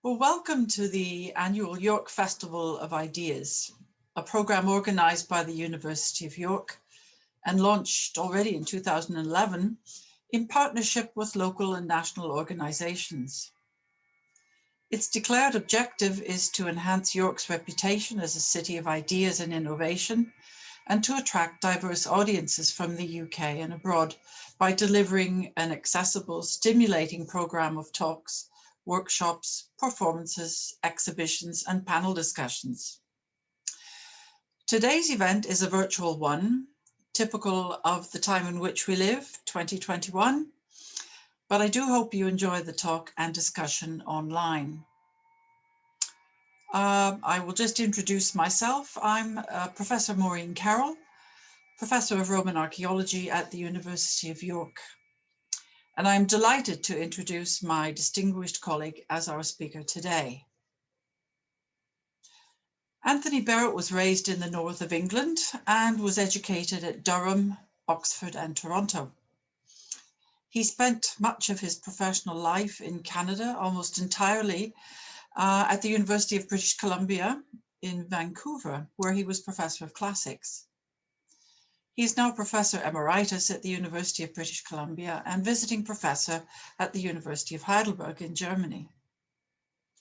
Well, welcome to the annual York Festival of Ideas, a program organised by the University of York and launched already in 2011 in partnership with local and national organisations. Its declared objective is to enhance York's reputation as a city of ideas and innovation, and to attract diverse audiences from the UK and abroad by delivering an accessible, stimulating programme of talks, workshops, performances, exhibitions, and panel discussions. Today's event is a virtual one, typical of the time in which we live, 2021, but I do hope you enjoy the talk and discussion online. I will just introduce myself. I'm Professor Maureen Carroll, Professor of Roman Archaeology at the University of York. And I'm delighted to introduce my distinguished colleague as our speaker today. Anthony Barrett was raised in the north of England and was educated at Durham, Oxford, and Toronto. He spent much of his professional life in Canada, almost entirely at the University of British Columbia in Vancouver, where he was Professor of Classics. He is now Professor Emeritus at the University of British Columbia and visiting professor at the University of Heidelberg in Germany.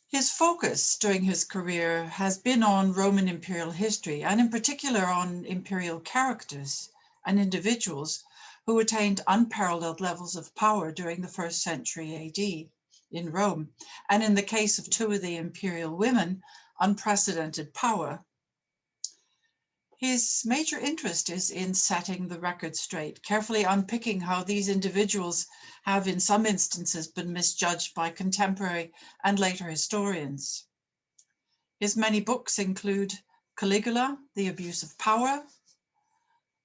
His focus during his career has been on Roman imperial history, and in particular on imperial characters and individuals who attained unparalleled levels of power during the 1st century AD in Rome, and in the case of two of the imperial women, unprecedented power. His major interest is in setting the record straight, carefully unpicking how these individuals have in some instances been misjudged by contemporary and later historians. His many books include Caligula, The Abuse of Power,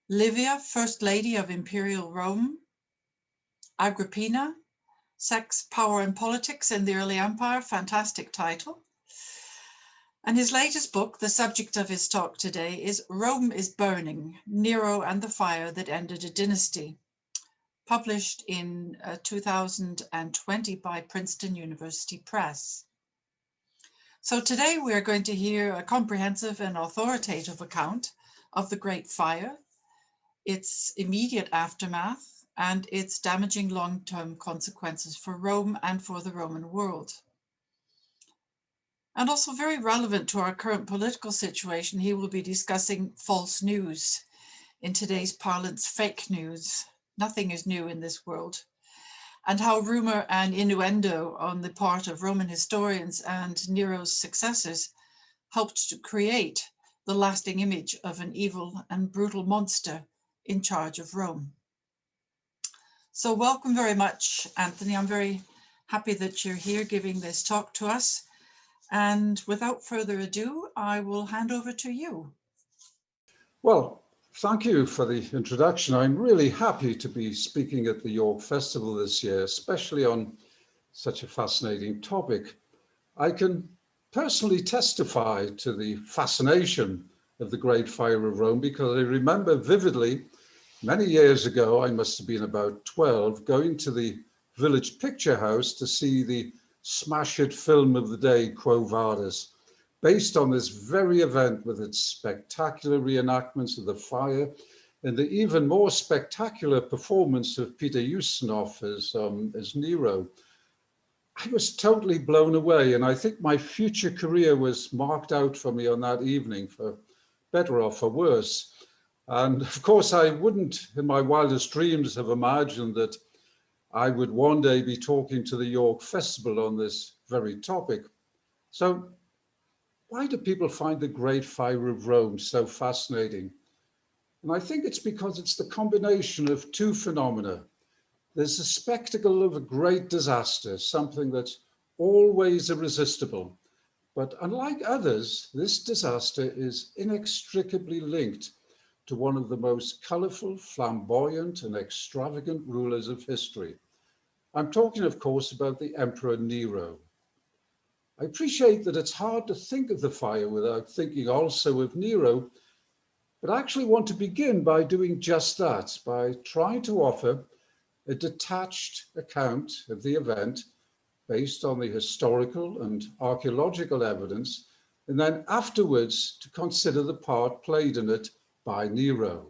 Livia, First Lady of Imperial Rome, Agrippina, Sex, Power and Politics in the Early Empire, fantastic title. And his latest book, the subject of his talk today, is Rome is Burning, Nero and the Fire That Ended a Dynasty, published in 2020 by Princeton University Press. So today we are going to hear a comprehensive and authoritative account of the Great Fire, its immediate aftermath, and its damaging long-term consequences for Rome and for the Roman world. And also very relevant to our current political situation, he will be discussing false news. In today's parlance, fake news. Nothing is new in this world. And how rumor and innuendo on the part of Roman historians and Nero's successors helped to create the lasting image of an evil and brutal monster in charge of Rome. So welcome very much, Anthony. I'm very happy that you're here giving this talk to us. And without further ado, I will hand over to you. Well, Thank you for the introduction. I'm really happy to be speaking at the York Festival this year, especially on such a fascinating topic. I can personally testify to the fascination of the Great Fire of Rome because I remember vividly many years ago, I must have been about 12, going to the village picture house to see the smash hit film of the day, Quo Vadis, based on this very event with its spectacular reenactments of the fire and the even more spectacular performance of Peter Ustinov as Nero. I was totally blown away, and I think my future career was marked out for me on that evening, for better or for worse. And of course, I wouldn't in my wildest dreams have imagined that I would one day be talking to the York Festival on this very topic. So why do people find the Great Fire of Rome so fascinating? And I think it's because it's the combination of two phenomena. There's the spectacle of a great disaster, something that's always irresistible. But unlike others, this disaster is inextricably linked to one of the most colorful, flamboyant, and extravagant rulers of history. I'm talking, of course, about the Emperor Nero. I appreciate that it's hard to think of the fire without thinking also of Nero, but I actually want to begin by doing just that, by trying to offer a detached account of the event based on the historical and archaeological evidence, and then afterwards to consider the part played in it by Nero.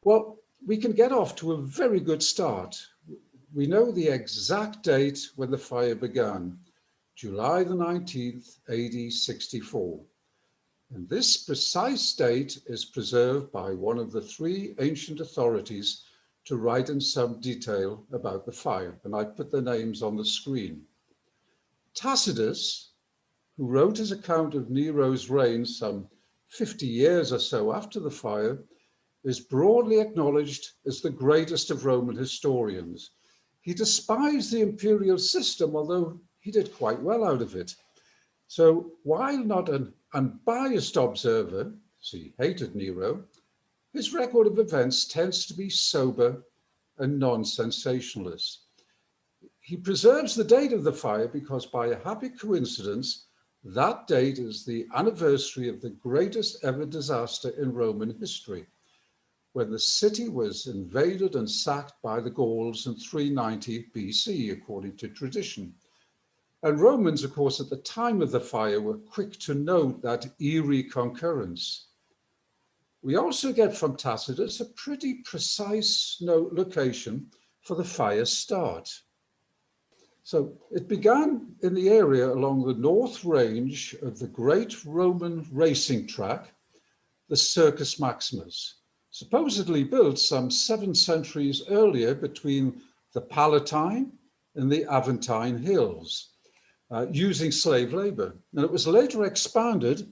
Well, we can get off to a very good start. We know the exact date when the fire began, July the 19th, AD 64. And this precise date is preserved by one of the three ancient authorities to write in some detail about the fire, and I put their names on the screen. Tacitus, who wrote his account of Nero's reign some 50 years or so after the fire, is broadly acknowledged as the greatest of Roman historians. He despised the imperial system, although he did quite well out of it. So while not an unbiased observer, as he hated Nero, his record of events tends to be sober and non-sensationalist. He preserves the date of the fire because by a happy coincidence, that date is the anniversary of the greatest ever disaster in Roman history, when the city was invaded and sacked by the Gauls in 390 BC, according to tradition. And Romans, of course, at the time of the fire were quick to note that eerie concurrence. We also get from Tacitus a pretty precise location for the fire's start. So it began in the area along the north range of the great Roman racing track, the Circus Maximus, supposedly built some 7 centuries earlier between the Palatine and the Aventine Hills, using slave labor. And it was later expanded,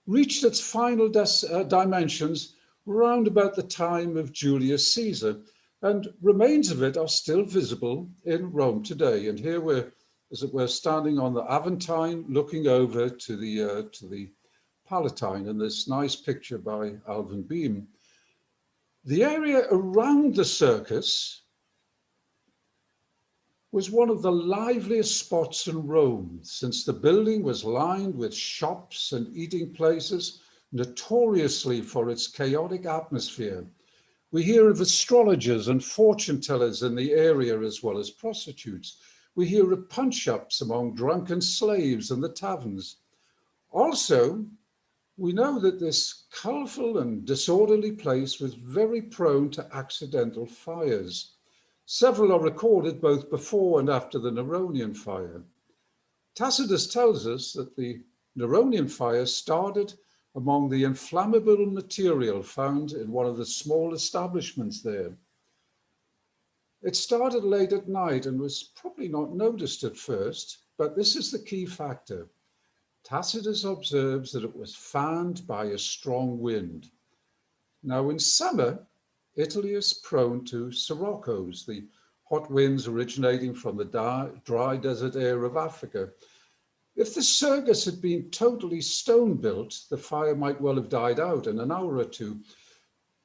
reached its final dimensions around about the time of Julius Caesar, and remains of it are still visible in Rome today. And here we're, as it were, standing on the Aventine, looking over to the Palatine in this nice picture by Alvin Beam. The area around the circus was one of the liveliest spots in Rome, since the building was lined with shops and eating places, notoriously for its chaotic atmosphere. We hear of astrologers and fortune tellers in the area, as well as prostitutes. We hear of punch-ups among drunken slaves in the taverns. Also, we know that this colorful and disorderly place was very prone to accidental fires. Several are recorded both before and after the Neronian fire. Tacitus tells us that the Neronian fire started among the inflammable material found in one of the small establishments there. It started late at night and was probably not noticed at first, but this is the key factor. Tacitus observes that it was fanned by a strong wind. Now in summer, Italy is prone to siroccos, the hot winds originating from the dry desert air of Africa. If the circus had been totally stone built, the fire might well have died out in an hour or two.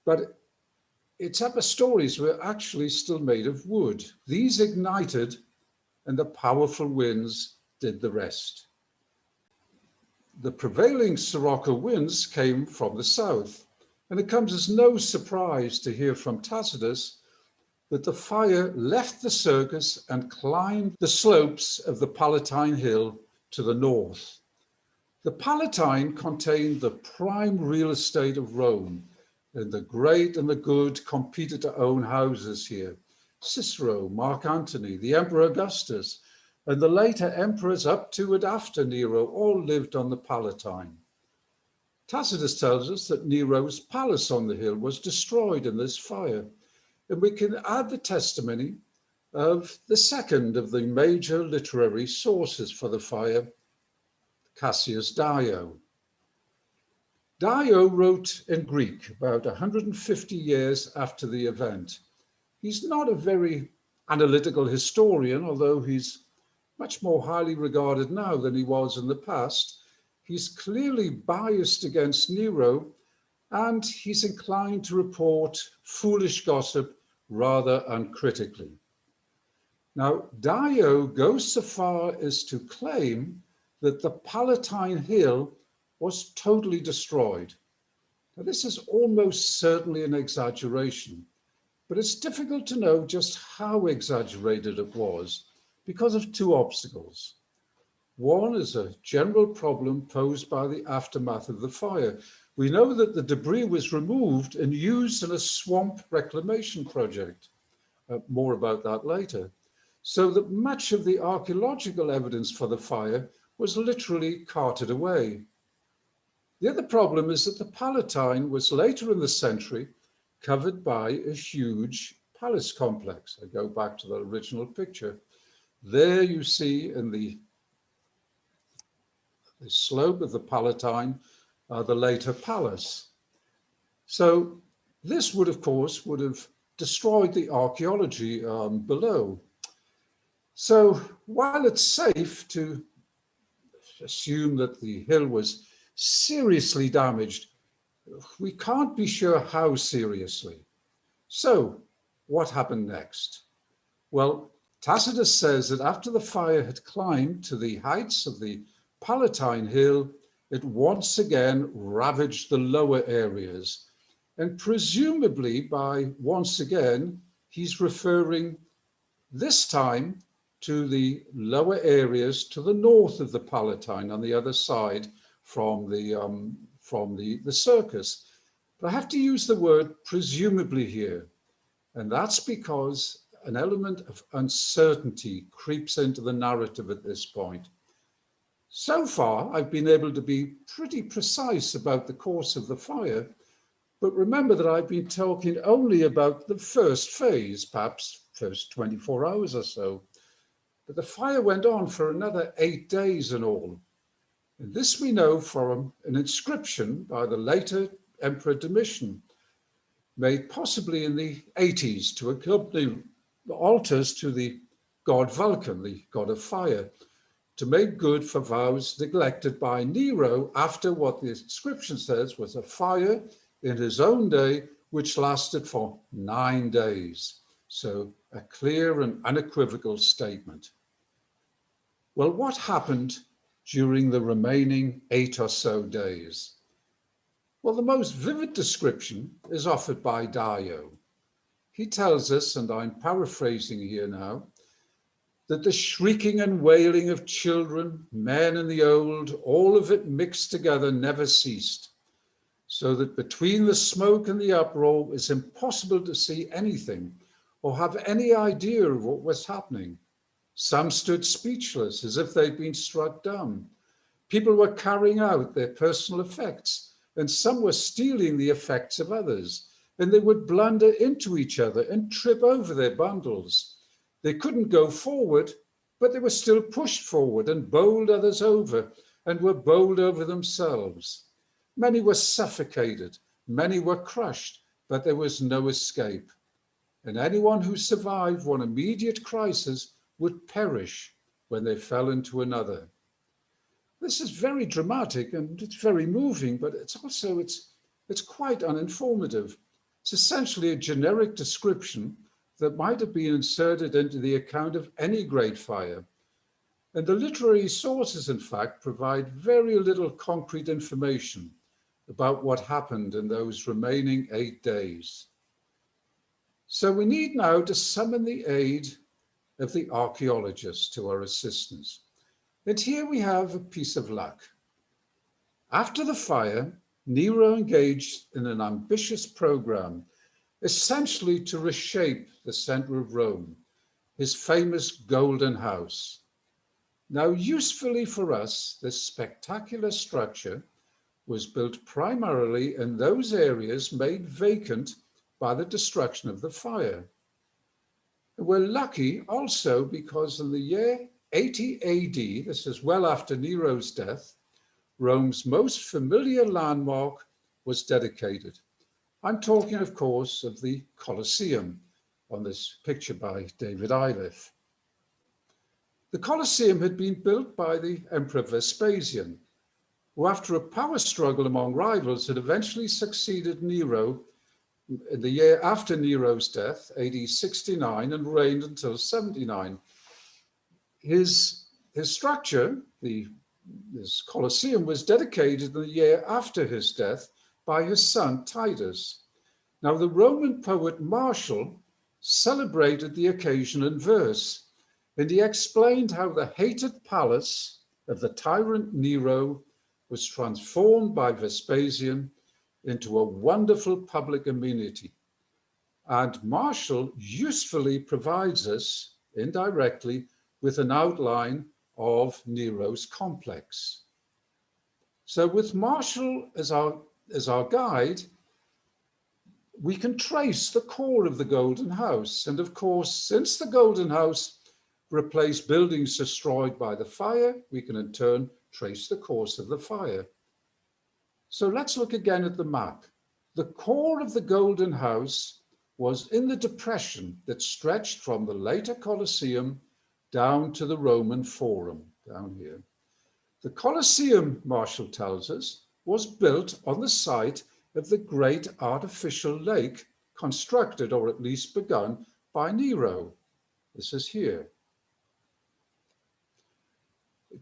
but its upper stories were actually still made of wood. These ignited, and the powerful winds did the rest. The prevailing Sirocco winds came from the south, and it comes as no surprise to hear from Tacitus that the fire left the circus and climbed the slopes of the Palatine Hill to the north. The Palatine contained the prime real estate of Rome, and the great and the good competed to own houses here. Cicero, Mark Antony, the Emperor Augustus, and the later emperors up to and after Nero all lived on the Palatine. Tacitus tells us that Nero's palace on the hill was destroyed in this fire, and we can add the testimony of the second of the major literary sources for the fire, Cassius Dio. Dio wrote in Greek about 150 years after the event. He's not a very analytical historian, although he's much more highly regarded now than he was in the past. He's clearly biased against Nero, and he's inclined to report foolish gossip rather uncritically. Now, Dio goes so far as to claim that the Palatine Hill was totally destroyed. Now, this is almost certainly an exaggeration, but it's difficult to know just how exaggerated it was because of two obstacles. One is a general problem posed by the aftermath of the fire. We know that the debris was removed and used in a swamp reclamation project. More about that later. So that much of the archaeological evidence for the fire was literally carted away. The other problem is that the Palatine was later in the century covered by a huge palace complex. I go back to the original picture. There you see in the slope of the Palatine the later palace. So this would, of course, would have destroyed the archaeology below. So while it's safe to assume that the hill was seriously damaged, we can't be sure how seriously. So what happened next? Well, Tacitus says that after the fire had climbed to the heights of the Palatine Hill, it once again ravaged the lower areas. And presumably by once again, he's referring this time to the lower areas to the north of the Palatine on the other side from the circus. But I have to use the word presumably here. And that's because an element of uncertainty creeps into the narrative at this point. So far, I've been able to be pretty precise about the course of the fire, but remember that I've been talking only about the first phase, perhaps first 24 hours or so. But the fire went on for another 8 days in all. And this we know from an inscription by the later Emperor Domitian, made possibly in the 80s to accompany the altars to the god Vulcan, the god of fire, to make good for vows neglected by Nero after what the inscription says was a fire in his own day, which lasted for 9 days. So a clear and unequivocal statement. Well, what happened during the remaining 8 or so days? Well, the most vivid description is offered by Dio. He tells us, and I'm paraphrasing here now, that the shrieking and wailing of children, men and the old, all of it mixed together, never ceased, so that between the smoke and the uproar it was impossible to see anything or have any idea of what was happening. Some stood speechless, as if they'd been struck dumb. People were carrying out their personal effects, and some were stealing the effects of others, and they would blunder into each other and trip over their bundles. They couldn't go forward, but they were still pushed forward and bowled others over and were bowled over themselves. Many were suffocated, many were crushed, but there was no escape. And anyone who survived one immediate crisis would perish when they fell into another. This is very dramatic and it's very moving, but it's also, it's quite uninformative. It's essentially a generic description that might have been inserted into the account of any great fire. And the literary sources, in fact, provide very little concrete information about what happened in those remaining 8 days. So we need now to summon the aid of the archaeologists to our assistance. And here we have a piece of luck. After the fire, Nero engaged in an ambitious program, essentially to reshape the center of Rome, his famous Golden House. Now, usefully for us, this spectacular structure was built primarily in those areas made vacant by the destruction of the fire. We're lucky also because in the year 80 AD, this is well after Nero's death, Rome's most familiar landmark was dedicated. I'm talking, of course, of the Colosseum on this picture by David Iliff. The Colosseum had been built by the Emperor Vespasian, who after a power struggle among rivals had eventually succeeded Nero in the year after Nero's death, AD 69, and reigned until 79. His structure, this Colosseum, was dedicated in the year after his death by his son Titus. Now, the Roman poet Martial celebrated the occasion in verse, and he explained how the hated palace of the tyrant Nero was transformed by Vespasian into a wonderful public amenity. And Martial usefully provides us, indirectly, with an outline of Nero's complex. So with Martial as our guide, we can trace the core of the Golden House. And of course, since the Golden House replaced buildings destroyed by the fire, we can in turn trace the course of the fire. So let's look again at the map. The core of the Golden House was in the depression that stretched from the later Colosseum down to the Roman Forum, down here. The Colosseum, Martial tells us, was built on the site of the great artificial lake constructed, or at least begun, by Nero. This is here.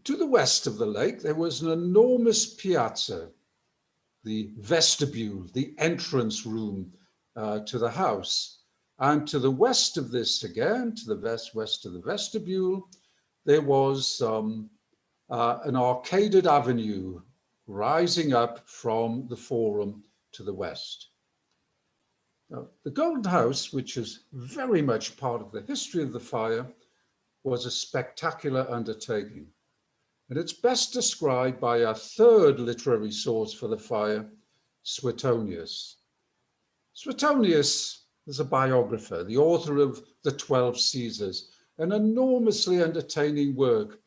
To the west of the lake, there was an enormous piazza, the vestibule, the entrance room to the house. And to the west of this again, to the west of the vestibule, there was an arcaded avenue rising up from the Forum to the west. Now, the Golden House, which is very much part of the history of the fire, was a spectacular undertaking. And it's best described by our third literary source for the fire, Suetonius. Suetonius is a biographer, the author of The 12 Caesars, an enormously entertaining work,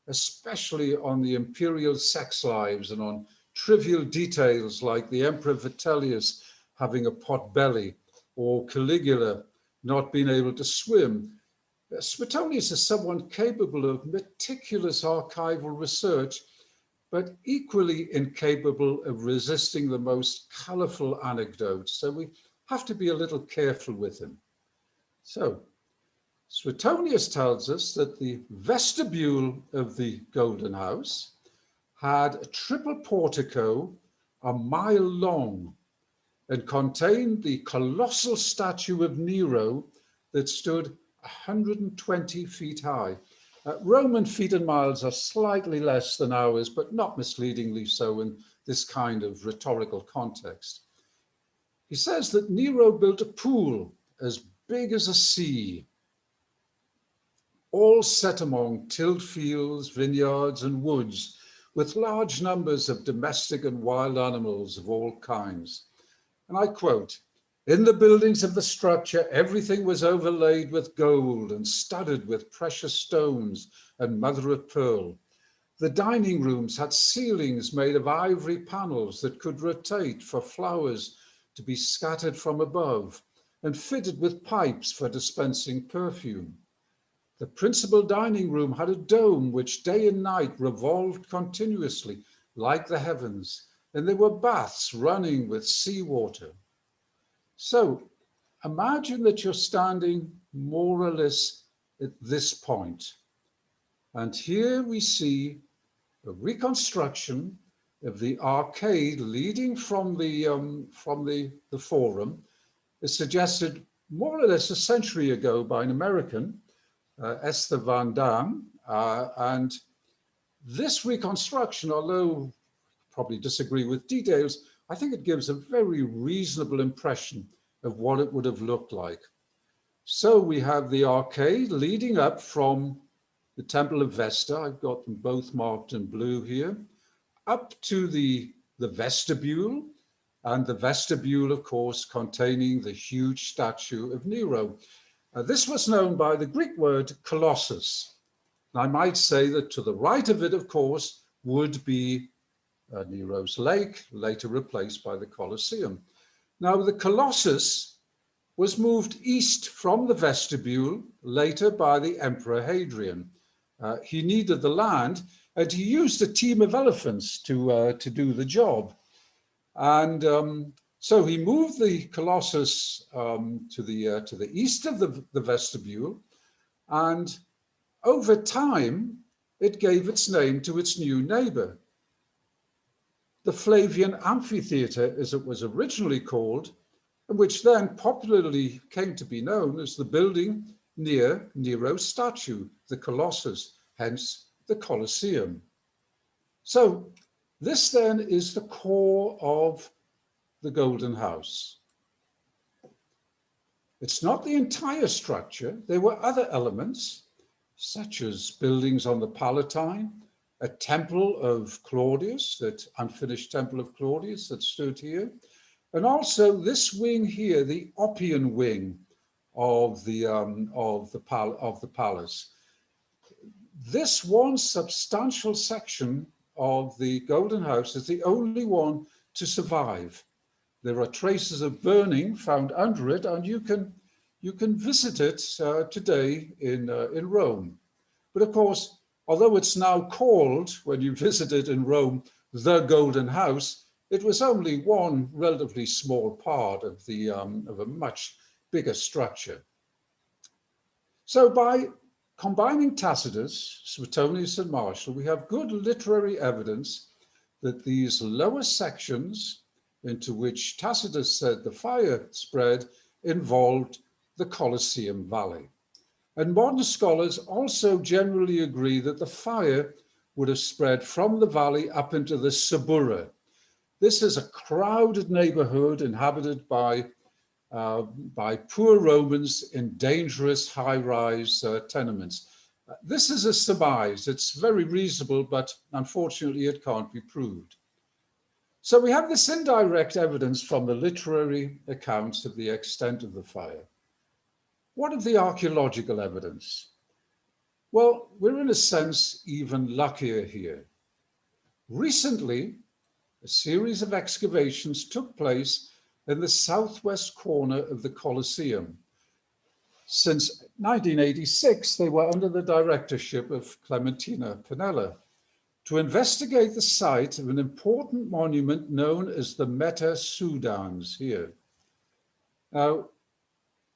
especially on the imperial sex lives and on trivial details like the Emperor Vitellius having a pot belly or Caligula not being able to swim. Suetonius is someone capable of meticulous archival research, but equally incapable of resisting the most colorful anecdotes. So we have to be a little careful with him. So Suetonius tells us that the vestibule of the Golden House had a triple portico a mile long and contained the colossal statue of Nero that stood 120 feet high. Roman feet and miles are slightly less than ours, but not misleadingly so in this kind of rhetorical context. He says that Nero built a pool as big as a sea, all set among tilled fields, vineyards, and woods, with large numbers of domestic and wild animals of all kinds. And I quote, "In the buildings of the structure, everything was overlaid with gold and studded with precious stones and mother of pearl. The dining rooms had ceilings made of ivory panels that could rotate for flowers to be scattered from above and fitted with pipes for dispensing perfume. The principal dining room had a dome which day and night revolved continuously like the heavens, and there were baths running with seawater. So imagine that you're standing more or less at this point. And here we see a reconstruction of the arcade leading from the forum. Is suggested more or less a century ago by an American, Esther Van Dam. And this reconstruction, although probably disagree with details, I think it gives a very reasonable impression of what it would have looked like. So we have the arcade leading up from the Temple of Vesta. I've got them both marked in blue here, up to the vestibule, and the vestibule, of course, containing the huge statue of Nero. This was known by the Greek word colossus. And I might say that to the right of it, of course, would be Nero's Lake, later replaced by the Colosseum. Now, the Colossus was moved east from the vestibule, later by the Emperor Hadrian. He needed the land, and he used a team of elephants to do the job. And so he moved the Colossus to the east of the vestibule, and over time, it gave its name to its new neighbor. The Flavian Amphitheatre, as it was originally called, and which then popularly came to be known as the building near Nero's statue, the Colossus, hence the Colosseum. So this then is the core of the Golden House. It's not the entire structure. There were other elements, such as buildings on the Palatine, a temple of Claudius, that unfinished temple of Claudius that stood here, and also this wing here, the Oppian wing of the palace. This one substantial section of the Golden House is the only one to survive. There are traces of burning found under it, and you can visit it today in Rome. But of course, although it's now called, when you visit it in Rome, the Golden House, it was only one relatively small part of a much bigger structure. So by combining Tacitus, Suetonius, and Martial, we have good literary evidence that these lower sections into which Tacitus said the fire spread involved the Colosseum Valley. And modern scholars also generally agree that the fire would have spread from the valley up into the Suburra. This is a crowded neighborhood inhabited by poor Romans in dangerous high-rise tenements. This is a surmise. It's very reasonable, but unfortunately it can't be proved. So we have this indirect evidence from the literary accounts of the extent of the fire. What of the archaeological evidence? Well, we're in a sense even luckier here. Recently, a series of excavations took place in the southwest corner of the Colosseum. Since 1986, they were under the directorship of Clementina Pinella to investigate the site of an important monument known as the Meta Sudans here. Now,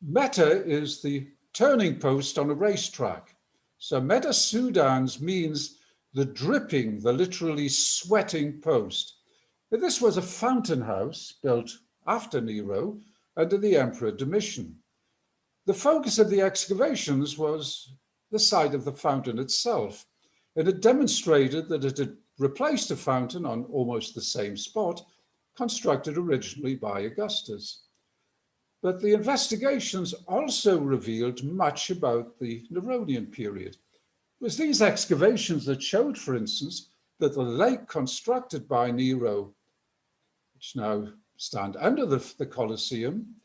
Meta is the turning post on a racetrack. So Meta Sudans means the dripping, the literally sweating post. And this was a fountain house built after Nero under the Emperor Domitian. The focus of the excavations was the site of the fountain itself, and it demonstrated that it had replaced a fountain on almost the same spot, constructed originally by Augustus. But the investigations also revealed much about the Neronian period. It was these excavations that showed, for instance, that the lake constructed by Nero, which now stand under the Colosseum,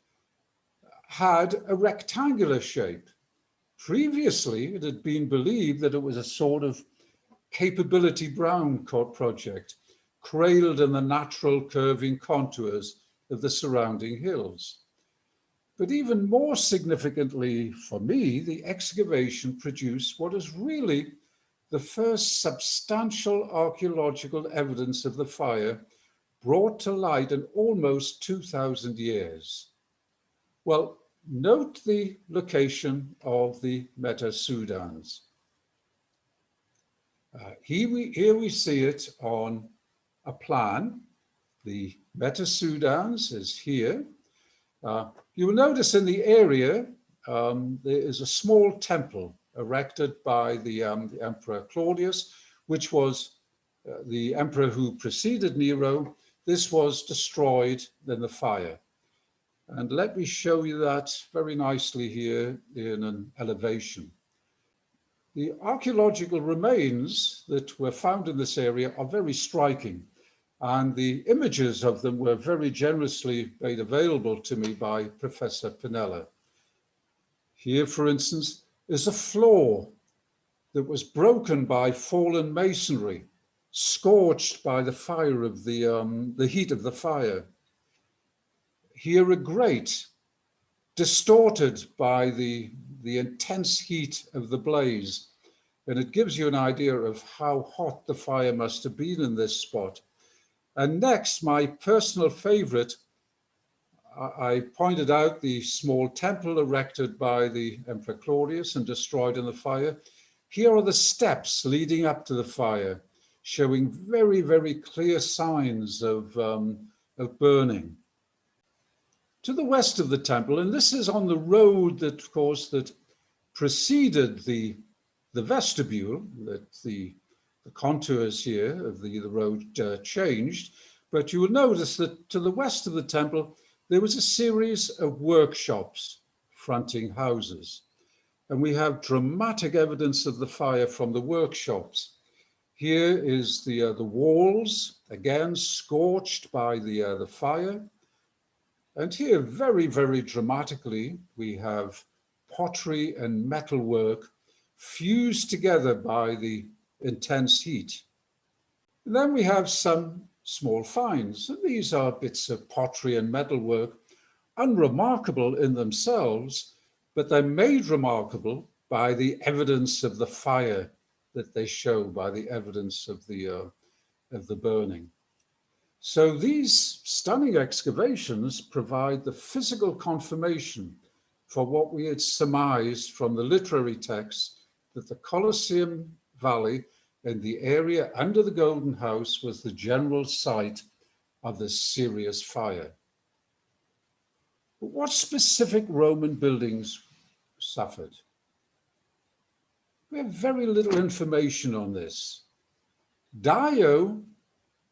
had a rectangular shape. Previously, it had been believed that it was a sort of Capability Brown project, cradled in the natural curving contours of the surrounding hills. But even more significantly for me, the excavation produced what is really the first substantial archaeological evidence of the fire brought to light in almost 2,000 years. Well, note the location of the Meta-Sudans. Here we see it on a plan. The Meta-Sudans is here. You will notice in the area there is a small temple erected by the Emperor Claudius, which was the emperor who preceded Nero. This was destroyed in the fire. And let me show you that very nicely here in an elevation. The archaeological remains that were found in this area are very striking, and the images of them were very generously made available to me by Professor Pinella. Here, for instance, is a floor that was broken by fallen masonry, scorched by the fire of the heat of the fire. Here a grate, distorted by the intense heat of the blaze. And it gives you an idea of how hot the fire must have been in this spot. And next, my personal favorite, I pointed out the small temple erected by the Emperor Claudius and destroyed in the fire. Here are the steps leading up to the fire, showing very, very clear signs of burning. To the west of the temple, and this is on the road that, of course, that preceded the vestibule, that the contours here of the road changed, but you will notice that to the west of the temple, there was a series of workshops fronting houses. And we have dramatic evidence of the fire from the workshops. Here is the walls, again, scorched by the fire. And here, very, very dramatically, we have pottery and metalwork fused together by the intense heat. And then we have some small finds. And these are bits of pottery and metalwork, unremarkable in themselves, but they're made remarkable by the evidence of the fire that they show, by the evidence of the burning. So these stunning excavations provide the physical confirmation for what we had surmised from the literary texts, that the Colosseum Valley and the area under the Golden House was the general site of this serious fire. But what specific Roman buildings suffered? We have very little information on this. Dio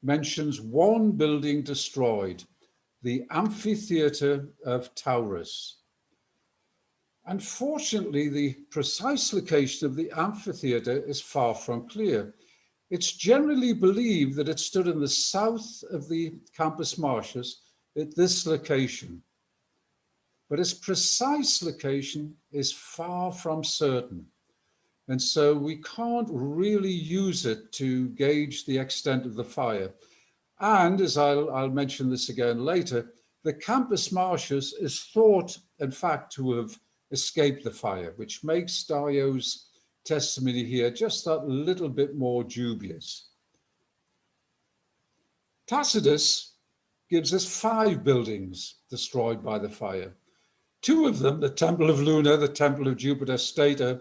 mentions one building destroyed, the amphitheater of Taurus. Unfortunately, the precise location of the amphitheater is far from clear. It's generally believed that it stood in the south of the Campus Martius at this location, but its precise location is far from certain. And so we can't really use it to gauge the extent of the fire. And as I'll mention this again later, the Campus Martius is thought, in fact, to have escaped the fire, which makes Dio's testimony here just that little bit more dubious. Tacitus gives us 5 buildings destroyed by the fire. 2 of them, the Temple of Luna, the Temple of Jupiter Stator,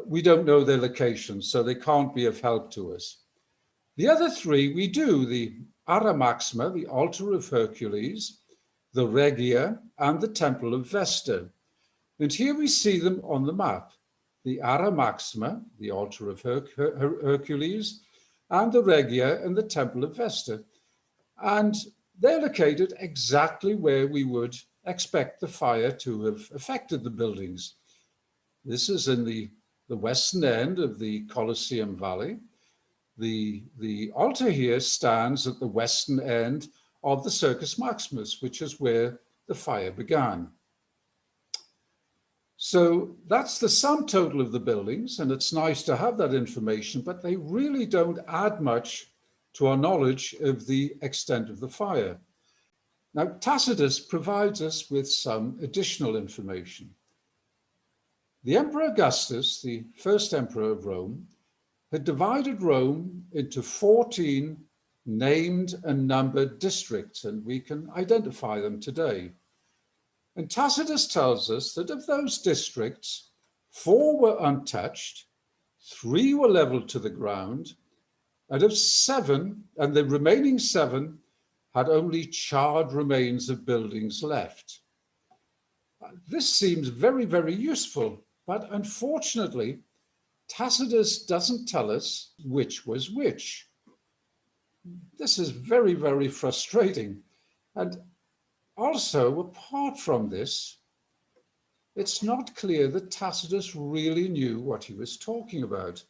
we don't know their locations, so they can't be of help to us. The other 3 we do, the Ara Maxima, the altar of Hercules, the Regia, and the Temple of Vesta. And here we see them on the map. The Ara Maxima, the altar of Hercules, and the Regia and the Temple of Vesta. And they're located exactly where we would expect the fire to have affected the buildings. This is in the western end of the Colosseum Valley. The altar here stands at the western end of the Circus Maximus, which is where the fire began. So that's the sum total of the buildings, and it's nice to have that information, but they really don't add much to our knowledge of the extent of the fire. Now, Tacitus provides us with some additional information. The Emperor Augustus, the first emperor of Rome, had divided Rome into 14 named and numbered districts, and we can identify them today. And Tacitus tells us that of those districts, 4 were untouched, 3 were leveled to the ground, and of 7, and the remaining 7 had only charred remains of buildings left. This seems very, very useful, but unfortunately, Tacitus doesn't tell us which was which. This is very, very frustrating. And also, apart from this, it's not clear that Tacitus really knew what he was talking about.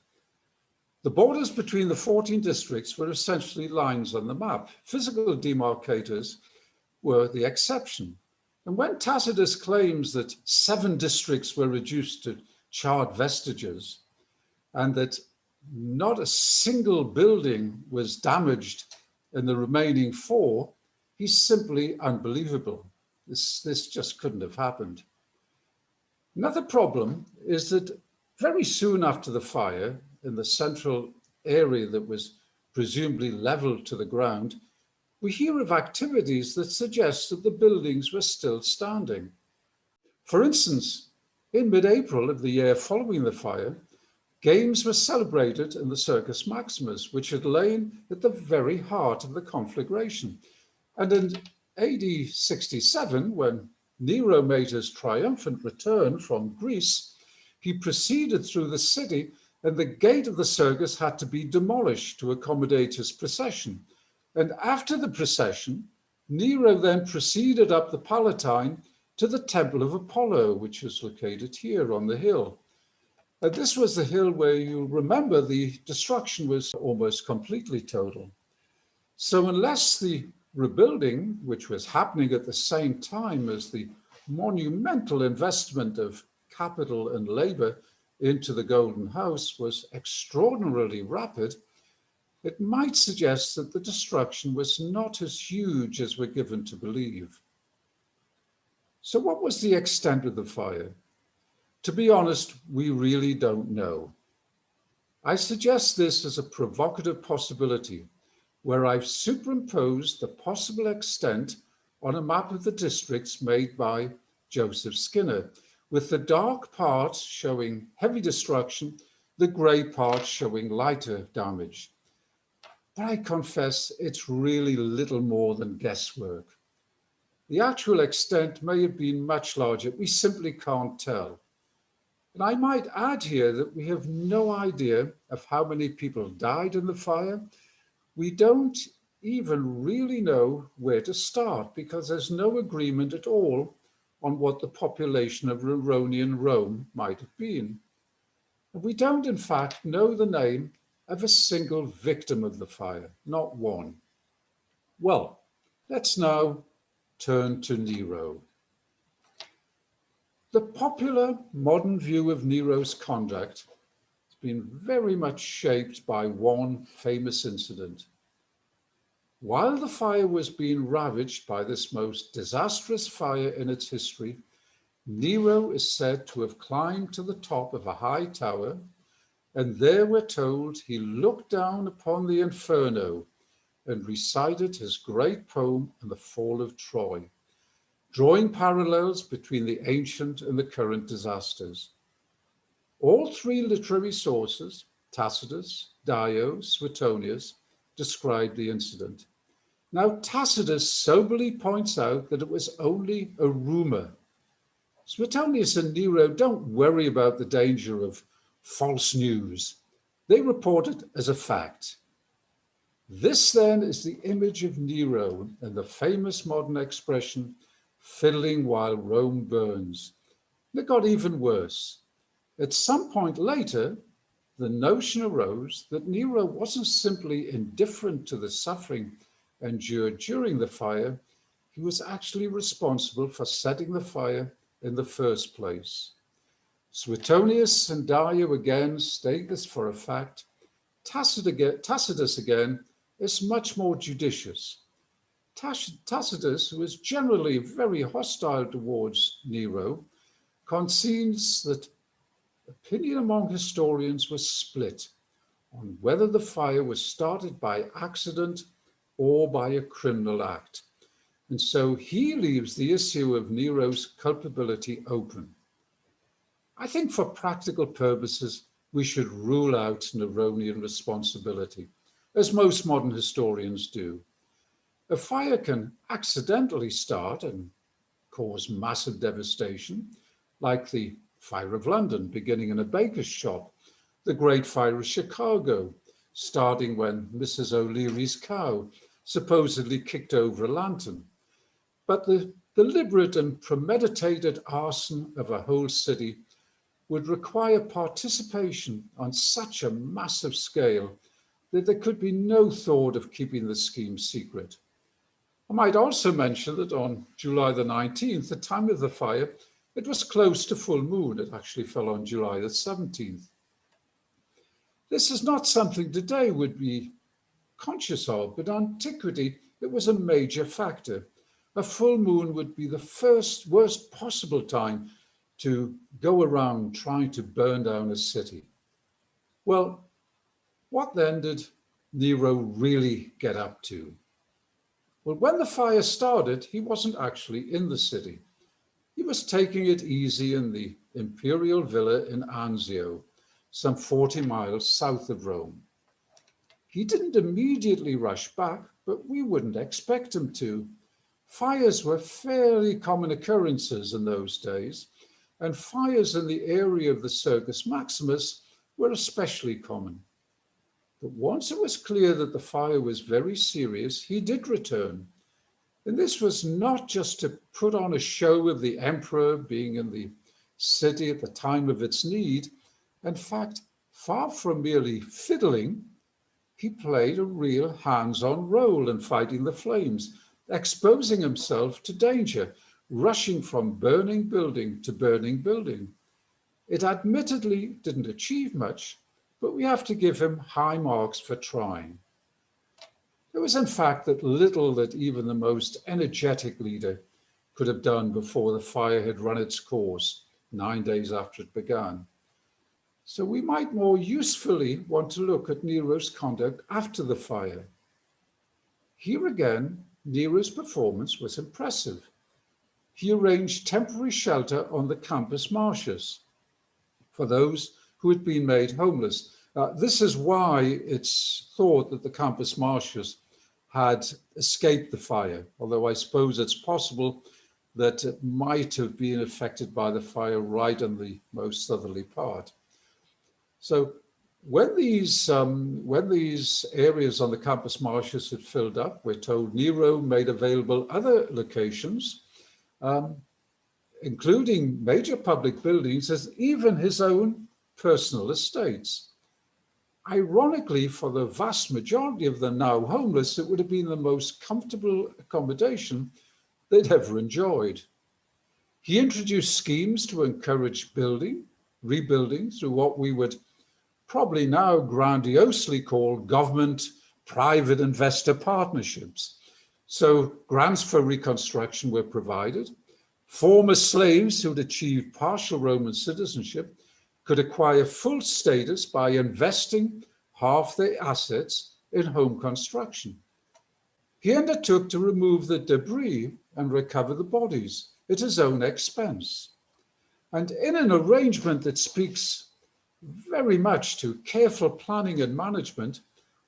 The borders between the 14 districts were essentially lines on the map. Physical demarcators were the exception. And when Tacitus claims that 7 districts were reduced to charred vestiges and that not a single building was damaged in the remaining 4, he's simply unbelievable. This just couldn't have happened. Another problem is that very soon after the fire, in the central area that was presumably leveled to the ground, we hear of activities that suggest that the buildings were still standing. For instance, in mid-April of the year following the fire, games were celebrated in the Circus Maximus, which had lain at the very heart of the conflagration. And in AD 67, when Nero made his triumphant return from Greece, he proceeded through the city, and the gate of the circus had to be demolished to accommodate his procession. And after the procession, Nero then proceeded up the Palatine to the Temple of Apollo, which is located here on the hill. And this was the hill where you'll remember the destruction was almost completely total. So unless the rebuilding, which was happening at the same time as the monumental investment of capital and labor into the Golden House, was extraordinarily rapid, it might suggest that the destruction was not as huge as we're given to believe. So what was the extent of the fire? To be honest, we really don't know. I suggest this as a provocative possibility, where I've superimposed the possible extent on a map of the districts made by Joseph Skinner, with the dark parts showing heavy destruction, the grey parts showing lighter damage. But I confess it's really little more than guesswork. The actual extent may have been much larger. We simply can't tell. And I might add here that we have no idea of how many people died in the fire. We don't even really know where to start because there's no agreement at all on what the population of Neronian Rome might have been. And we don't, in fact, know the name of a single victim of the fire, not one. Well, let's now turn to Nero. The popular modern view of Nero's conduct has been very much shaped by one famous incident. While the fire was being ravaged by this most disastrous fire in its history, Nero is said to have climbed to the top of a high tower, and there we're told he looked down upon the inferno and recited his great poem on the fall of Troy, drawing parallels between the ancient and the current disasters. All 3 literary sources, Tacitus, Dio, Suetonius, describe the incident. Now, Tacitus soberly points out that it was only a rumor. Suetonius and Nero don't worry about the danger of false news. They report it as a fact. This then is the image of Nero and the famous modern expression, fiddling while Rome burns. It got even worse. At some point later, the notion arose that Nero wasn't simply indifferent to the suffering endured during the fire, he was actually responsible for setting the fire in the first place. Suetonius and Dio again state this for a fact. Tacitus again is much more judicious. Tacitus, who is generally very hostile towards Nero, concedes that opinion among historians was split on whether the fire was started by accident or by a criminal act. And so he leaves the issue of Nero's culpability open. I think for practical purposes, we should rule out Neronian responsibility, as most modern historians do. A fire can accidentally start and cause massive devastation, like the Fire of London beginning in a baker's shop, the Great Fire of Chicago starting when Mrs. O'Leary's cow supposedly kicked over a lantern. But the deliberate and premeditated arson of a whole city would require participation on such a massive scale that there could be no thought of keeping the scheme secret. I might also mention that on July the 19th, the time of the fire, it was close to full moon. It actually fell on July the 17th. This is not something today would be conscious of, but in antiquity, it was a major factor. A full moon would be the first worst possible time to go around trying to burn down a city. Well, what then did Nero really get up to? Well, when the fire started, he wasn't actually in the city. He was taking it easy in the imperial villa in Anzio, some 40 miles south of Rome. He didn't immediately rush back, but we wouldn't expect him to. Fires were fairly common occurrences in those days, and fires in the area of the Circus Maximus were especially common. But once it was clear that the fire was very serious, he did return. And this was not just to put on a show of the emperor being in the city at the time of its need. In fact, far from merely fiddling, he played a real hands-on role in fighting the flames, exposing himself to danger, rushing from burning building to burning building. It admittedly didn't achieve much, but we have to give him high marks for trying. There was in fact that little that even the most energetic leader could have done before the fire had run its course 9 days after it began. So we might more usefully want to look at Nero's conduct after the fire. Here again, Nero's performance was impressive. He arranged temporary shelter on the Campus Martius for those who had been made homeless. This is why it's thought that the Campus Martius had escaped the fire, although I suppose it's possible that it might have been affected by the fire right in the most southerly part. So when these areas on the Campus Martius had filled up, we're told Nero made available other locations, including major public buildings, as even his own personal estates. Ironically, for the vast majority of the now homeless, it would have been the most comfortable accommodation they'd ever enjoyed. He introduced schemes to encourage rebuilding through what we would probably now grandiosely call government-private investor partnerships. So grants for reconstruction were provided. Former slaves who'd achieved partial Roman citizenship could acquire full status by investing half their assets in home construction. He undertook to remove the debris and recover the bodies at his own expense. And in an arrangement that speaks very much to careful planning and management,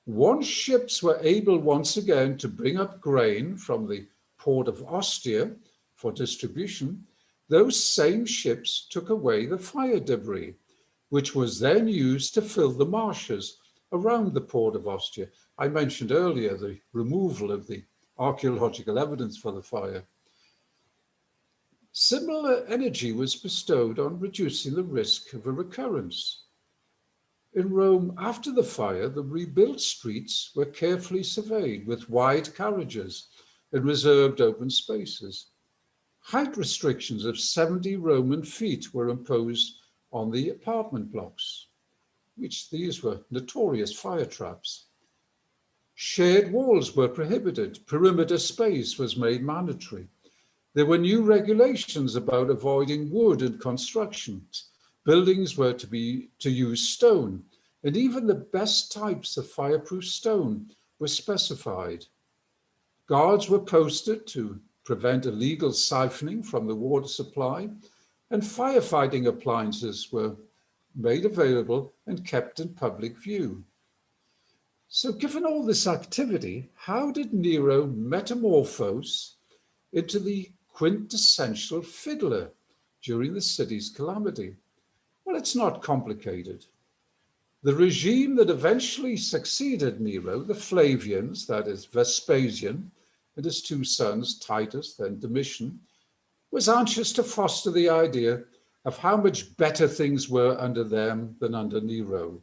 once ships were able once again to bring up grain from the port of Ostia for distribution, those same ships took away the fire debris, which was then used to fill the marshes around the port of Ostia. I mentioned earlier the removal of the archaeological evidence for the fire. Similar energy was bestowed on reducing the risk of a recurrence. In Rome, after the fire, the rebuilt streets were carefully surveyed with wide carriages and reserved open spaces. Height restrictions of 70 Roman feet were imposed on the apartment blocks, which these were notorious fire traps. Shared walls were prohibited. Perimeter space was made mandatory. There were new regulations about avoiding wood in constructions. Buildings were to use stone, and even the best types of fireproof stone were specified. Guards were posted to prevent illegal siphoning from the water supply, and firefighting appliances were made available and kept in public view. So given all this activity, how did Nero metamorphose into the quintessential fiddler during the city's calamity? Well, it's not complicated. The regime that eventually succeeded Nero, the Flavians, that is Vespasian, and his two sons, Titus, then Domitian, was anxious to foster the idea of how much better things were under them than under Nero.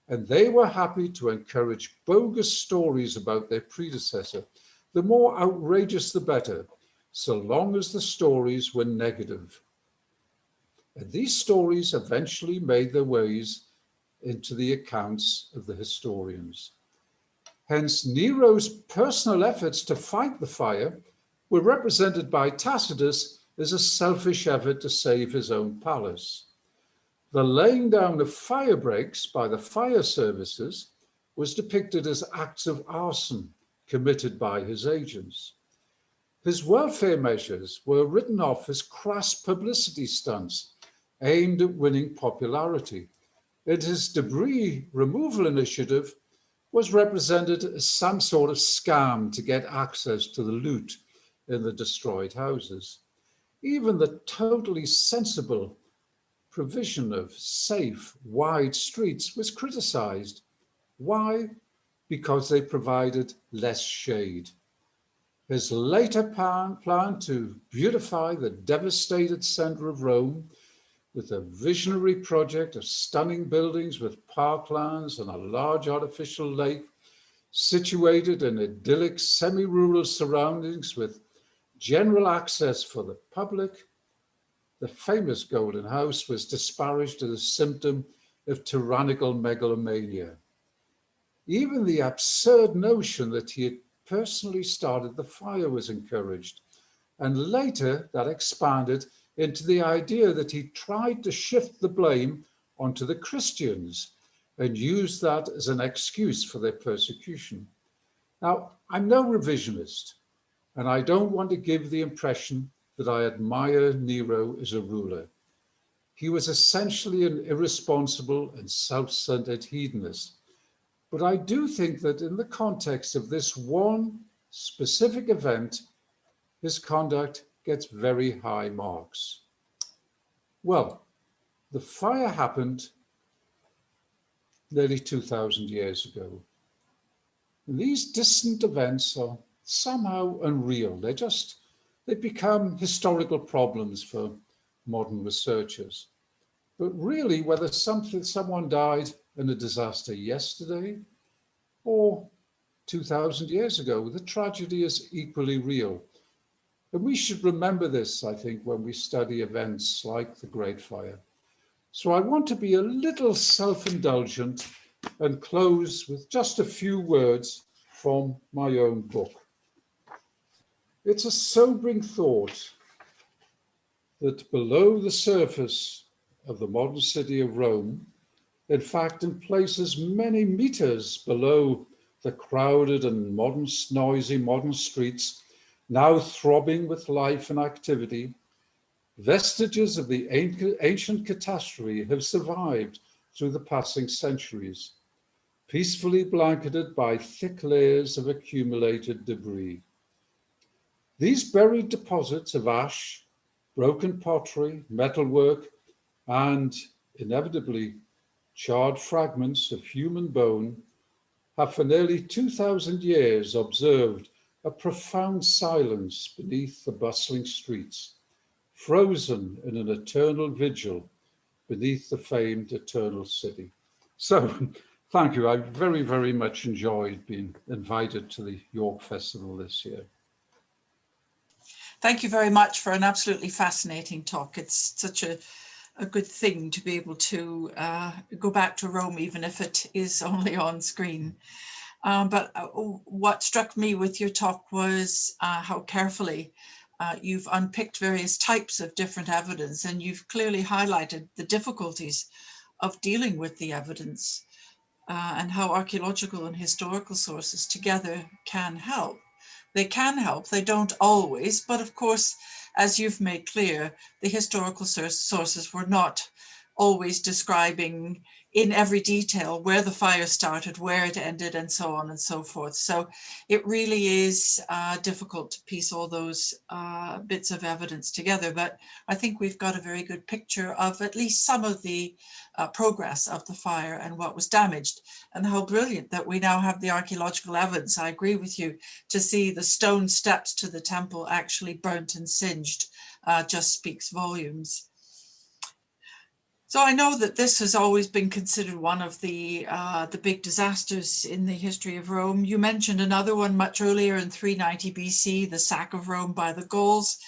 And they were happy to encourage bogus stories about their predecessor. The more outrageous, the better, so long as the stories were negative. And these stories eventually made their ways into the accounts of the historians. Hence, Nero's personal efforts to fight the fire were represented by Tacitus as a selfish effort to save his own palace. The laying down of fire breaks by the fire services was depicted as acts of arson committed by his agents. His welfare measures were written off as crass publicity stunts aimed at winning popularity, and his debris removal initiative was represented as some sort of scam to get access to the loot in the destroyed houses. Even the totally sensible provision of safe, wide streets was criticized. Why? Because they provided less shade. His later plan to beautify the devastated center of Rome with a visionary project of stunning buildings with parklands and a large artificial lake situated in idyllic semi-rural surroundings with general access for the public, the famous Golden House was disparaged as a symptom of tyrannical megalomania. Even the absurd notion that he had personally started the fire was encouraged, and later that expanded into the idea that he tried to shift the blame onto the Christians and used that as an excuse for their persecution. Now, I'm no revisionist, and I don't want to give the impression that I admire Nero as a ruler. He was essentially an irresponsible and self-centered hedonist. But I do think that in the context of this one specific event, his conduct gets very high marks. Well, the fire happened nearly 2,000 years ago. And these distant events are somehow unreal. They become historical problems for modern researchers. But really, whether someone died in a disaster yesterday or 2,000 years ago, the tragedy is equally real. And we should remember this, I think, when we study events like the Great Fire. So I want to be a little self-indulgent and close with just a few words from my own book. It's a sobering thought that below the surface of the modern city of Rome, in fact, in places many meters below the crowded and noisy modern streets, now throbbing with life and activity, vestiges of the ancient catastrophe have survived through the passing centuries, peacefully blanketed by thick layers of accumulated debris. These buried deposits of ash, broken pottery, metalwork, and inevitably charred fragments of human bone have for nearly 2,000 years observed a profound silence beneath the bustling streets, frozen in an eternal vigil beneath the famed eternal city. So, thank you. I very, very much enjoyed being invited to the York Festival this year. Thank you very much for an absolutely fascinating talk. It's such a good thing to be able to go back to Rome, even if it is only on screen. But what struck me with your talk was how carefully you've unpicked various types of different evidence, and you've clearly highlighted the difficulties of dealing with the evidence and how archaeological and historical sources together can help. They can help, they don't always, but of course, as you've made clear, the historical sources were not always describing in every detail where the fire started, where it ended, and so on and so forth. So it really is difficult to piece all those bits of evidence together, but I think we've got a very good picture of at least some of the progress of the fire and what was damaged, and how brilliant that we now have the archaeological evidence. I agree with you, to see the stone steps to the temple actually burnt and singed just speaks volumes. So I know that this has always been considered one of the big disasters in the history of Rome. You mentioned another one much earlier in 390 BC, the sack of Rome by the Gauls.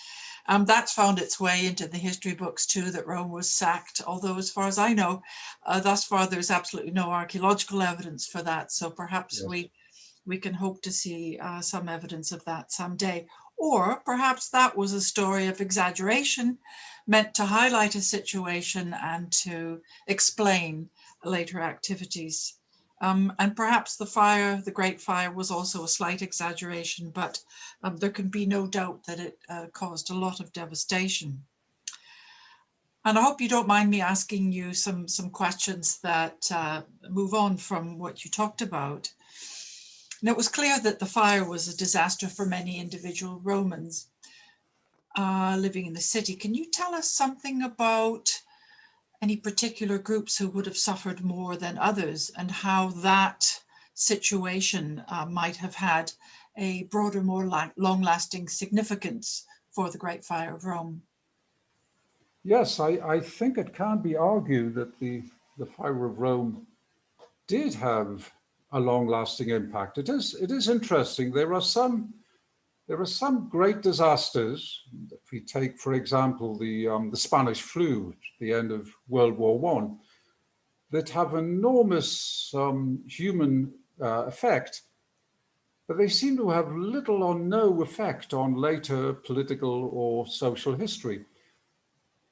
That's found its way into the history books too, that Rome was sacked, although as far as I know, thus far there's absolutely no archaeological evidence for that. So perhaps Yes. we can hope to see some evidence of that someday. Or perhaps that was a story of exaggeration meant to highlight a situation and to explain later activities. And perhaps the fire, the Great Fire, was also a slight exaggeration, but there can be no doubt that it caused a lot of devastation. And I hope you don't mind me asking you some questions that move on from what you talked about. And it was clear that the fire was a disaster for many individual Romans living in the city. Can you tell us something about any particular groups who would have suffered more than others, and how that situation might have had a broader, more long-lasting significance for the Great Fire of Rome? Yes, I think it can't be argued that the fire of Rome did have a long-lasting impact. It is interesting. There are some great disasters. If we take, for example, the Spanish flu, the end of World War I, that have enormous human effect, but they seem to have little or no effect on later political or social history.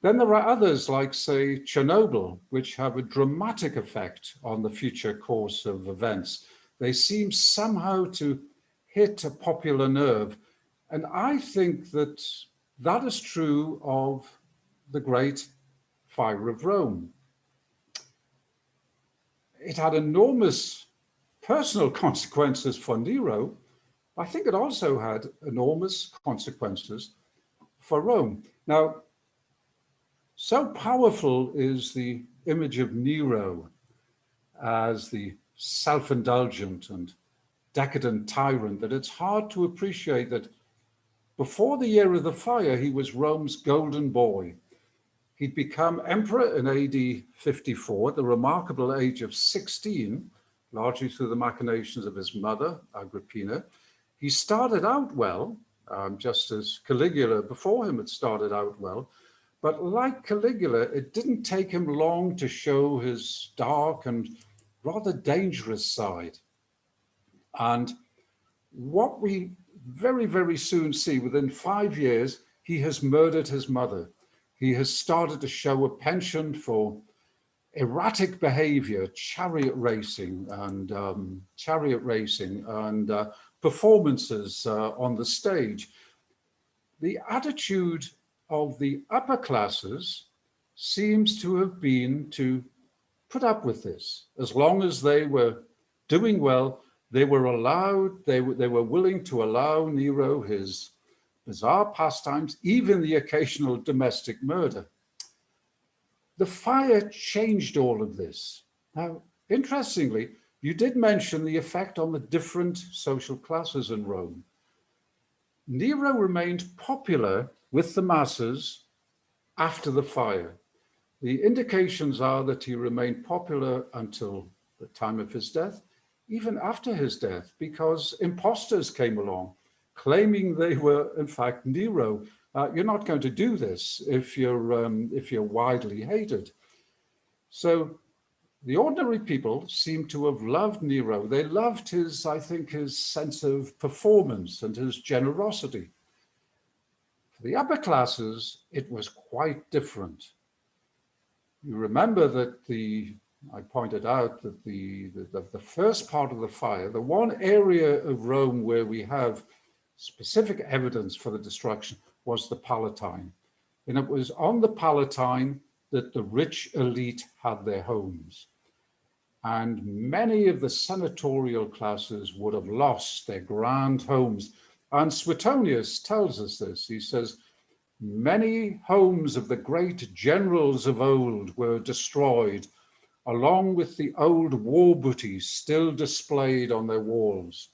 Then there are others like, say, Chernobyl, which have a dramatic effect on the future course of events. They seem somehow to hit a popular nerve. And I think that that is true of the Great Fire of Rome. It had enormous personal consequences for Nero. I think it also had enormous consequences for Rome. Now, so powerful is the image of Nero as the self-indulgent and decadent tyrant that it's hard to appreciate that before the year of the fire, he was Rome's golden boy. He'd become emperor in AD 54 at the remarkable age of 16, largely through the machinations of his mother, Agrippina. He started out well, just as Caligula before him had started out well. But like Caligula, it didn't take him long to show his dark and rather dangerous side. And what we very, very soon see, within 5 years, he has murdered his mother. He has started to show a penchant for erratic behavior, chariot racing and performances on the stage. The attitude of the upper classes seems to have been to put up with this. As long as they were doing well, they were allowed, they were willing to allow Nero his bizarre pastimes, even the occasional domestic murder. The fire changed all of this. Now, interestingly, you did mention the effect on the different social classes in Rome. Nero remained popular with the masses after the fire. The indications are that he remained popular until the time of his death, even after his death, because imposters came along claiming they were, in fact, Nero. You're not going to do this if you're widely hated. So the ordinary people seem to have loved Nero. They loved his, I think, his sense of performance and his generosity. For the upper classes, it was quite different. You remember that I pointed out that the first part of the fire, the one area of Rome where we have specific evidence for the destruction was the Palatine. And it was on the Palatine that the rich elite had their homes. And many of the senatorial classes would have lost their grand homes. And Suetonius tells us this. He says, many homes of the great generals of old were destroyed, along with the old war booty still displayed on their walls.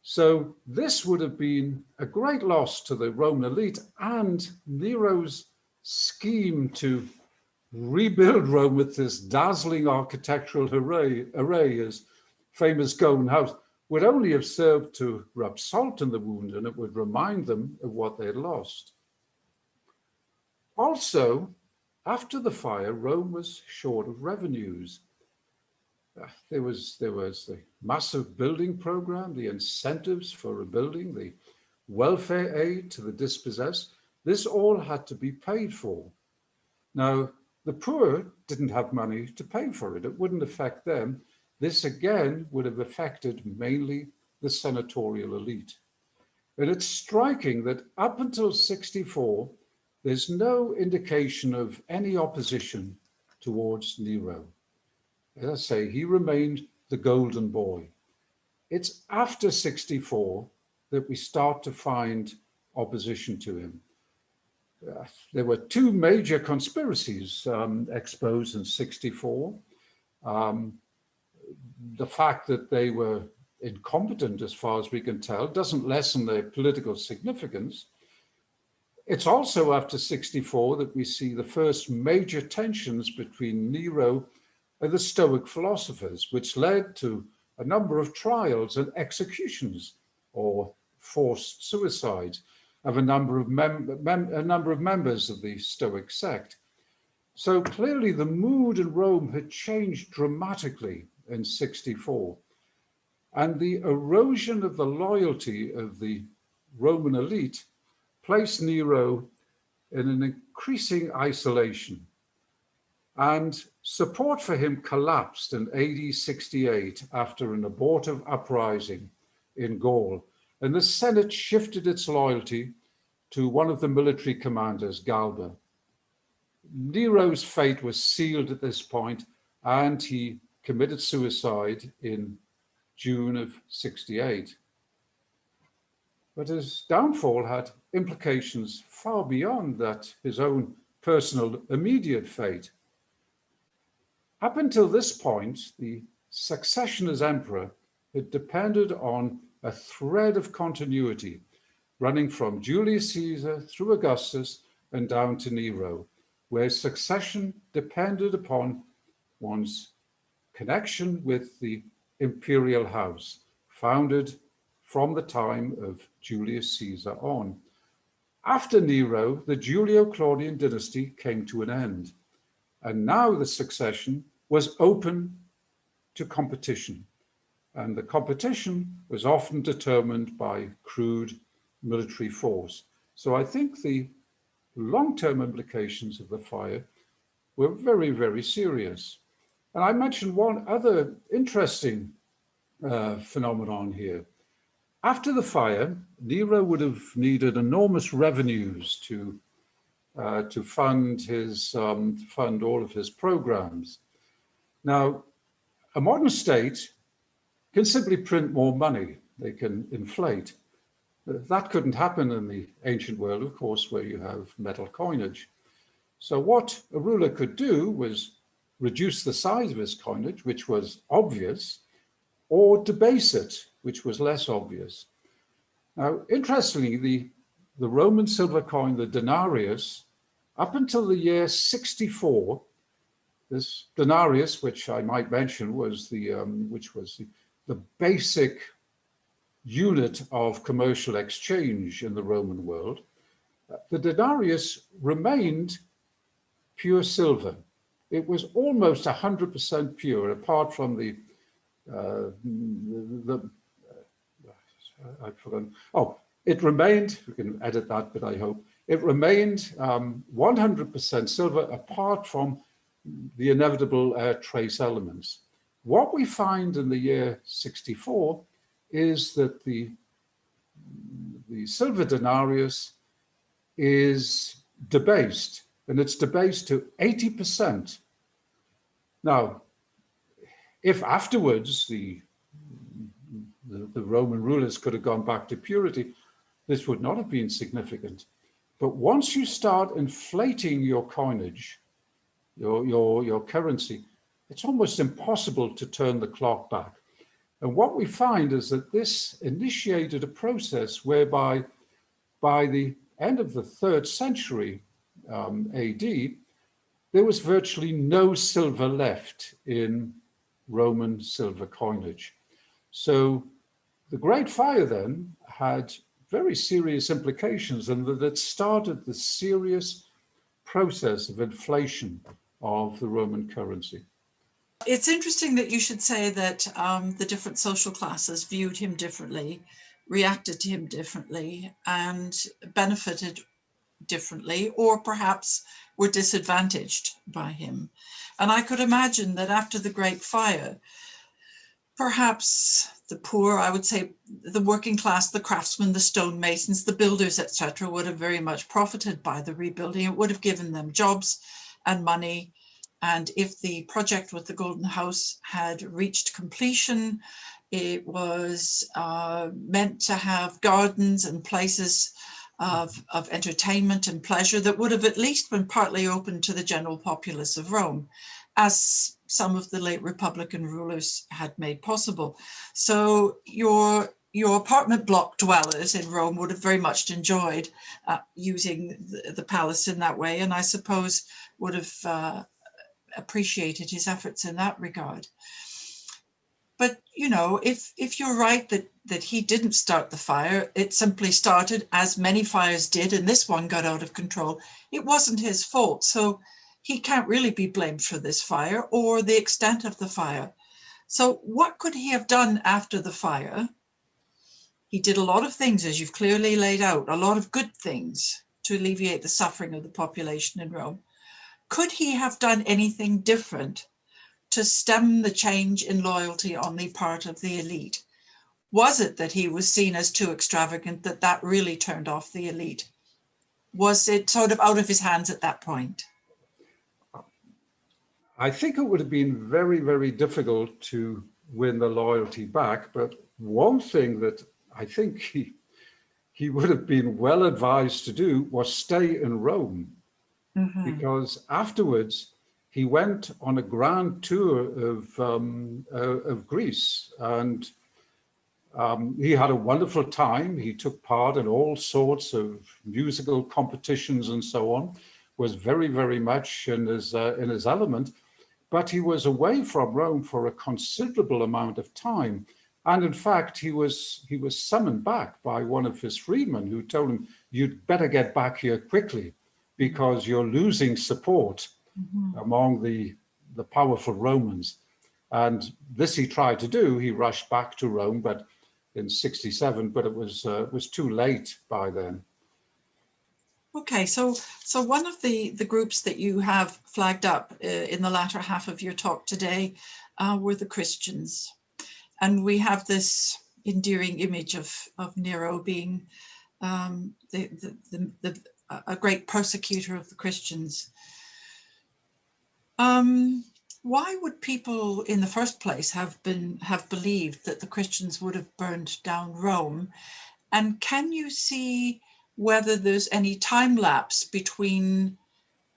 So this would have been a great loss to the Roman elite, and Nero's scheme to rebuild Rome with this dazzling architectural array, his famous Golden House, would only have served to rub salt in the wound, and it would remind them of what they had lost. Also, after the fire, Rome was short of revenues. There was the massive building program, the incentives for rebuilding, the welfare aid to the dispossessed. This all had to be paid for. Now, the poor didn't have money to pay for it. It wouldn't affect them. This again would have affected mainly the senatorial elite. And it's striking that up until 64, there's no indication of any opposition towards Nero. As I say, he remained the golden boy. It's after 64 that we start to find opposition to him. There were two major conspiracies exposed in 64. The fact that they were incompetent, as far as we can tell, doesn't lessen their political significance. It's also after 64 that we see the first major tensions between Nero and the Stoic philosophers, which led to a number of trials and executions or forced suicides of a number of members of the Stoic sect. So clearly the mood in Rome had changed dramatically in 64. And the erosion of the loyalty of the Roman elite placed Nero in an increasing isolation. And support for him collapsed in AD 68 after an abortive uprising in Gaul. And the Senate shifted its loyalty to one of the military commanders, Galba. Nero's fate was sealed at this point, and he committed suicide in June of 68. But his downfall had implications far beyond that, his own personal immediate fate. Up until this point, the succession as emperor had depended on a thread of continuity running from Julius Caesar through Augustus and down to Nero, where succession depended upon one's connection with the imperial house, founded from the time of Julius Caesar on. After Nero, the Julio-Claudian dynasty came to an end, and now the succession was open to competition, and the competition was often determined by crude military force. So I think the long-term implications of the fire were very, very serious. And I mentioned one other interesting phenomenon here. After the fire, Nero would have needed enormous revenues to fund all of his programs. Now, a modern state can simply print more money. They can inflate. That couldn't happen in the ancient world, of course, where you have metal coinage. So what a ruler could do was reduce the size of his coinage, which was obvious, or debase it, which was less obvious. Now, interestingly, the Roman silver coin, the denarius, up until the year 64, this denarius, which I might mention was the basic unit of commercial exchange in the Roman world, the denarius remained pure silver. It was almost 100% pure, apart from it remained, we can edit that, but I hope, it remained 100% silver, apart from the inevitable trace elements. What we find in the year 64 is that the the silver denarius is debased, and it's debased to 80%. Now, if afterwards the Roman rulers could have gone back to purity, this would not have been significant. But once you start inflating your coinage, your currency, it's almost impossible to turn the clock back. And what we find is that this initiated a process whereby by the end of the 3rd century AD, there was virtually no silver left in Roman silver coinage. So the Great Fire then had very serious implications, and that it started the serious process of inflation of the Roman currency. It's interesting that you should say that the different social classes viewed him differently, reacted to him differently, and benefited differently, or perhaps were disadvantaged by him. And I could imagine that after the Great Fire, perhaps the poor, I would say the working class, the craftsmen, the stonemasons, the builders, etc., would have very much profited by the rebuilding. It would have given them jobs and money. And if the project with the Golden House had reached completion, it was meant to have gardens and places of entertainment and pleasure that would have at least been partly open to the general populace of Rome, as some of the late Republican rulers had made possible. So your apartment block dwellers in Rome would have very much enjoyed using the palace in that way, and I suppose would have appreciated his efforts in that regard. But, you know, if you're right that he didn't start the fire, it simply started, as many fires did, and this one got out of control. It wasn't his fault. So he can't really be blamed for this fire or the extent of the fire. So what could he have done after the fire? He did a lot of things, as you've clearly laid out, a lot of good things to alleviate the suffering of the population in Rome. Could he have done anything different to stem the change in loyalty on the part of the elite? Was it that he was seen as too extravagant, that really turned off the elite? Was it sort of out of his hands at that point? I think it would have been very, very difficult to win the loyalty back. But one thing that I think he would have been well advised to do was stay in Rome. Mm-hmm. Because afterwards he went on a grand tour of Greece, and he had a wonderful time. He took part in all sorts of musical competitions and so on, was very, very much in his element, but he was away from Rome for a considerable amount of time. And in fact, he was summoned back by one of his freedmen, who told him, "You'd better get back here quickly, because you're losing support among the powerful Romans." And this he tried to do. He rushed back to Rome, but in 67, but it was too late by then. Okay, so one of the groups that you have flagged up in the latter half of your talk today were the Christians. And we have this endearing image of Nero being a great persecutor of the Christians. Why would people in the first place have believed that the Christians would have burned down Rome? And can you see whether there's any time lapse between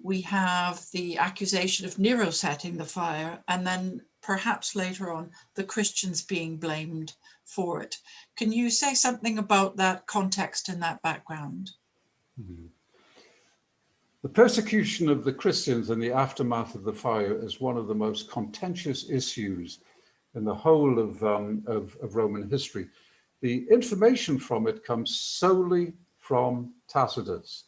we have the accusation of Nero setting the fire and then perhaps later on the Christians being blamed for it? Can you say something about that context and that background? Mm-hmm. The persecution of the Christians in the aftermath of the fire is one of the most contentious issues in the whole of Roman history. The information from it comes solely from Tacitus.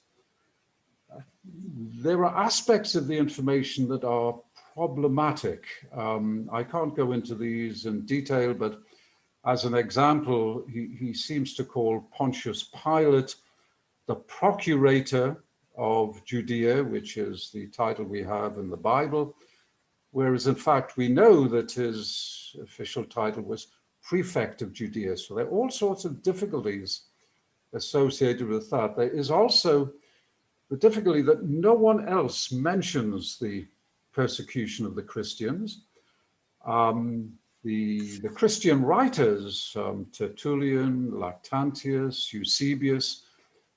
There are aspects of the information that are problematic. I can't go into these in detail, but as an example, he seems to call Pontius Pilate the procurator of Judea, which is the title we have in the Bible, whereas in fact we know that his official title was prefect of Judea. So there are all sorts of difficulties associated with that. There is also the difficulty that no one else mentions the persecution of the Christians. The Christian writers, Tertullian, Lactantius, Eusebius,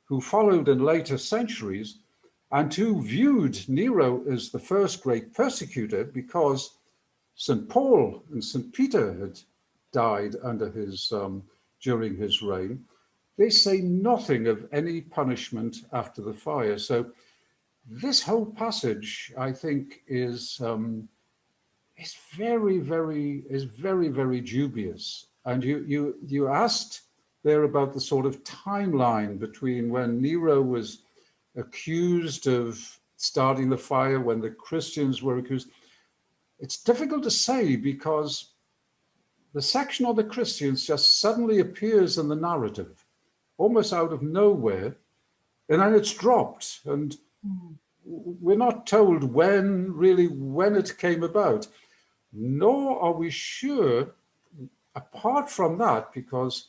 who followed in later centuries and who viewed Nero as the first great persecutor because St. Paul and St. Peter had died under his, during his reign, they say nothing of any punishment after the fire. So this whole passage, I think, is very, very dubious. And you asked there about the sort of timeline between when Nero was accused of starting the fire, when the Christians were accused. It's difficult to say because the section on the Christians just suddenly appears in the narrative, almost out of nowhere, and then it's dropped. And we're not told when it came about, nor are we sure, apart from that, because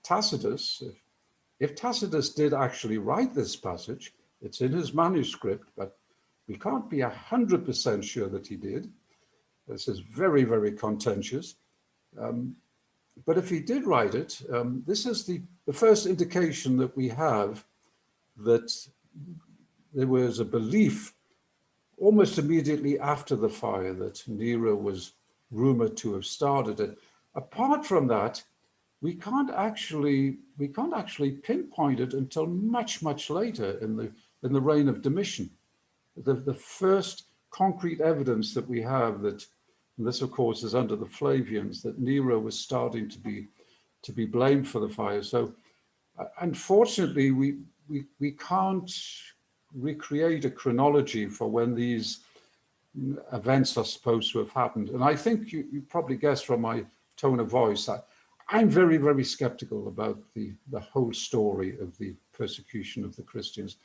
Tacitus, if Tacitus did actually write this passage, it's in his manuscript, but we can't be 100% sure that he did. This is very, very contentious. But if he did write it, this is the first indication that we have that there was a belief almost immediately after the fire that Nero was rumored to have started it. Apart from that, we can't actually pinpoint it until much later in the reign of Domitian. The first concrete evidence that we have that, and this of course is under the Flavians, that Nero was starting to be blamed for the fire. So unfortunately, we can't recreate a chronology for when these events are supposed to have happened. And I think you probably guessed from my tone of voice, I'm very, very skeptical about the whole story of the persecution of the Christians.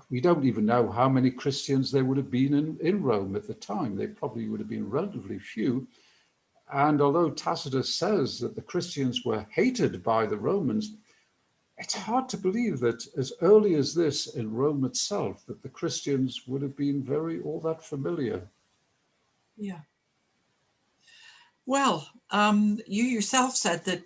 We don't even know how many Christians there would have been in Rome at the time. They probably would have been relatively few. And although Tacitus says that the Christians were hated by the Romans, it's hard to believe that as early as this in Rome itself, that the Christians would have been all that familiar. Yeah. Well, you yourself said that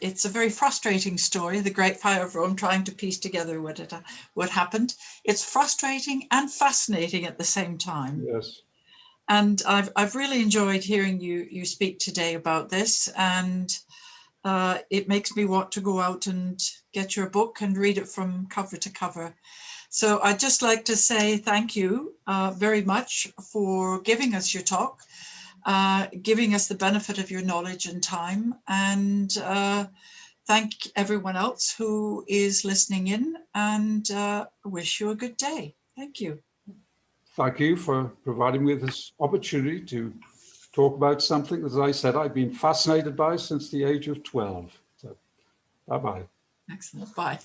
it's a very frustrating story, the Great Fire of Rome, trying to piece together what happened. It's frustrating and fascinating at the same time. Yes. And I've really enjoyed hearing you speak today about this, and it makes me want to go out and get your book and read it from cover to cover. So I'd just like to say thank you very much for giving us your talk, giving us the benefit of your knowledge and time, and thank everyone else who is listening in, and wish you a good day. Thank you. Thank you for providing me with this opportunity to talk about something, as I said, I've been fascinated by since the age of 12. So, bye-bye. Excellent. Bye.